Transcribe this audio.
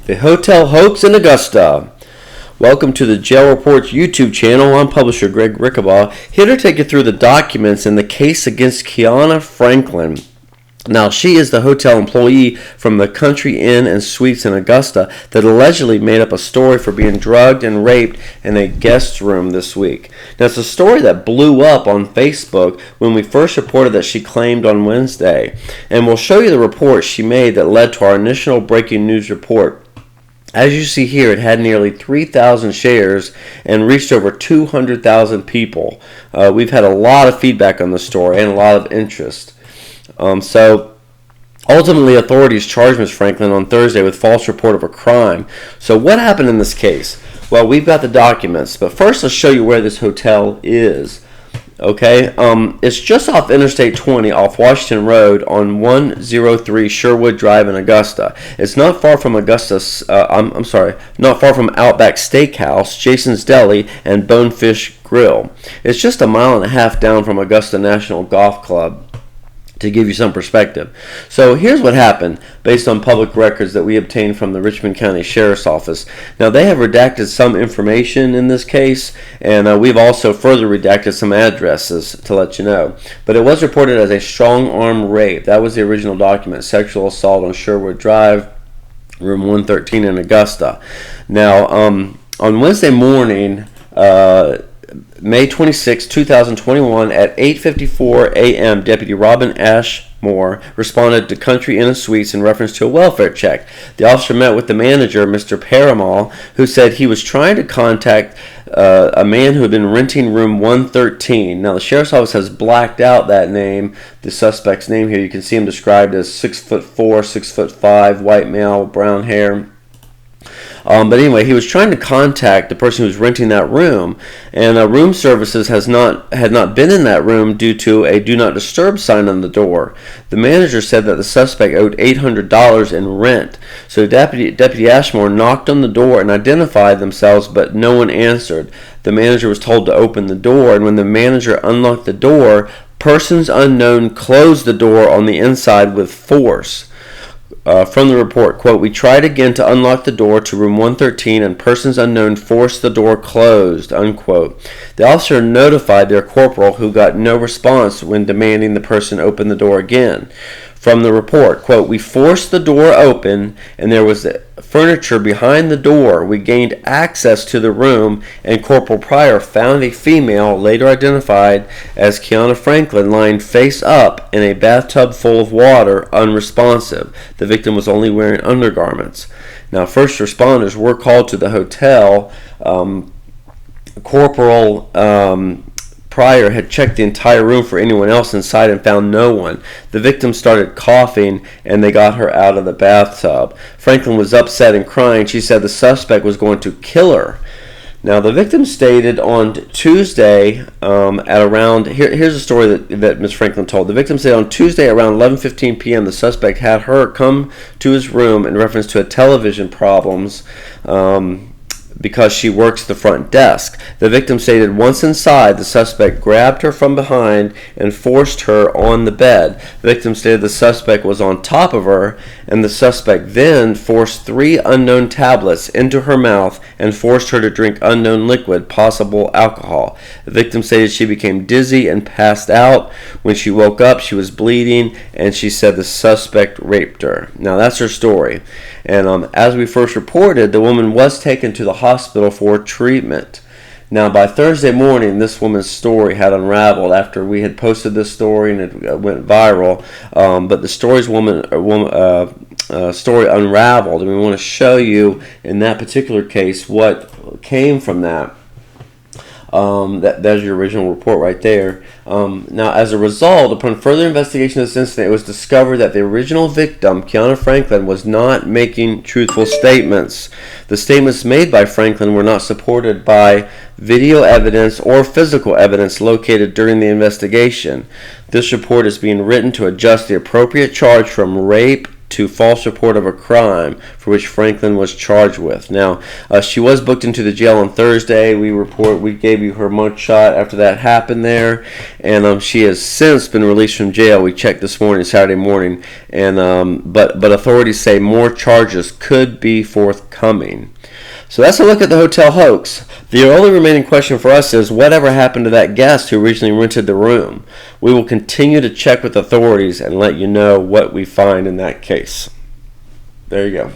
The Hotel Hoax in Augusta. Welcome to the Jail Reports YouTube channel. I'm publisher Greg Rickabaugh, here to take you through the documents in the case against Kiana Franklin. Now, she is the hotel employee from the Country Inn and Suites in Augusta that allegedly made up a story for being drugged and raped in a guest room this week. Now, it's a story that blew up on Facebook when we first reported that she claimed on Wednesday. And we'll show you the report she made that led to our initial breaking news report. As you see here, it had nearly 3,000 shares and reached over 200,000 people. We've had a lot of feedback on the story and a lot of interest. So ultimately, authorities charged Ms. Franklin on Thursday with false report of a crime. So what happened in this case? Well, we've got the documents, but first let's show you where this hotel is. Okay, it's just off Interstate 20 off Washington Road on 103 Sherwood Drive in Augusta. It's not far from not far from Outback Steakhouse, Jason's Deli, and Bonefish Grill. It's just a mile and a half down from Augusta National Golf Club, to give you some perspective. So here's what happened based on public records that we obtained from the Richmond County Sheriff's Office. Now, they have redacted some information in this case, and we've also further redacted some addresses to let you know. But it was reported as a strong arm rape. That was the original document, sexual assault on Sherwood Drive, room 113 in Augusta. Now, on Wednesday morning, May 26, 2021, at 8:54 a.m., Deputy Robin Ashmore responded to Country Inn and Suites in reference to a welfare check. The officer met with the manager, Mr. Parimal, who said he was trying to contact a man who had been renting room 113. Now, the Sheriff's Office has blacked out that name, the suspect's name here. You can see him described as 6'4", 6'5", white male, brown hair. But anyway, he was trying to contact the person who was renting that room, and room services had not been in that room due to a do not disturb sign on the door. The manager said that the suspect owed $800 in rent. So Deputy Ashmore knocked on the door and identified themselves, but no one answered. The manager was told to open the door, and when the manager unlocked the door, persons unknown closed the door on the inside with force. From the report, quote, "We tried again to unlock the door to room 113 and persons unknown forced the door closed," unquote. The officer notified their corporal, who got no response when demanding the person open the door again. From the report, quote, "We forced the door open and there was furniture behind the door. We gained access to the room and Corporal Pryor found a female, later identified as Kiana Franklin, lying face up in a bathtub full of water, unresponsive. The victim was only wearing undergarments." Now, first responders were called to the hotel. Corporal Pryor had checked the entire room for anyone else inside and found no one. The victim started coughing and they got her out of the bathtub. Franklin was upset and crying. She said the suspect was going to kill her. Now, the victim stated on Tuesday at around, here's a story that Ms. Franklin told. The victim said on Tuesday around 11:15 p.m. the suspect had her come to his room in reference to a television problems, because she works the front desk. The victim stated once inside, the suspect grabbed her from behind and forced her on the bed. The victim stated the suspect was on top of her, and the suspect then forced 3 unknown tablets into her mouth and forced her to drink unknown liquid, possible alcohol. The victim stated she became dizzy and passed out. When she woke up, she was bleeding, and she said the suspect raped her. Now, that's her story. And as we first reported, the woman was taken to the hospital for treatment. Now, by Thursday morning, this woman's story had unraveled after we had posted this story and it went viral. But the story unraveled, and we want to show you in that particular case what came from that. That's your original report right there. Now, as a result, upon further investigation of this incident, it was discovered that the original victim, Kiana Franklin, was not making truthful statements. The statements made by Franklin were not supported by video evidence or physical evidence located during the investigation. This report is being written to adjust the appropriate charge from rape to false report of a crime for which Franklin was charged with. Now, she was booked into the jail on Thursday. We gave you her mugshot after that happened there, and she has since been released from jail. We checked this morning, Saturday morning, and but authorities say more charges could be forthcoming. So that's a look at the hotel hoax. The only remaining question for us is whatever happened to that guest who originally rented the room? We will continue to check with authorities and let you know what we find in that case. There you go.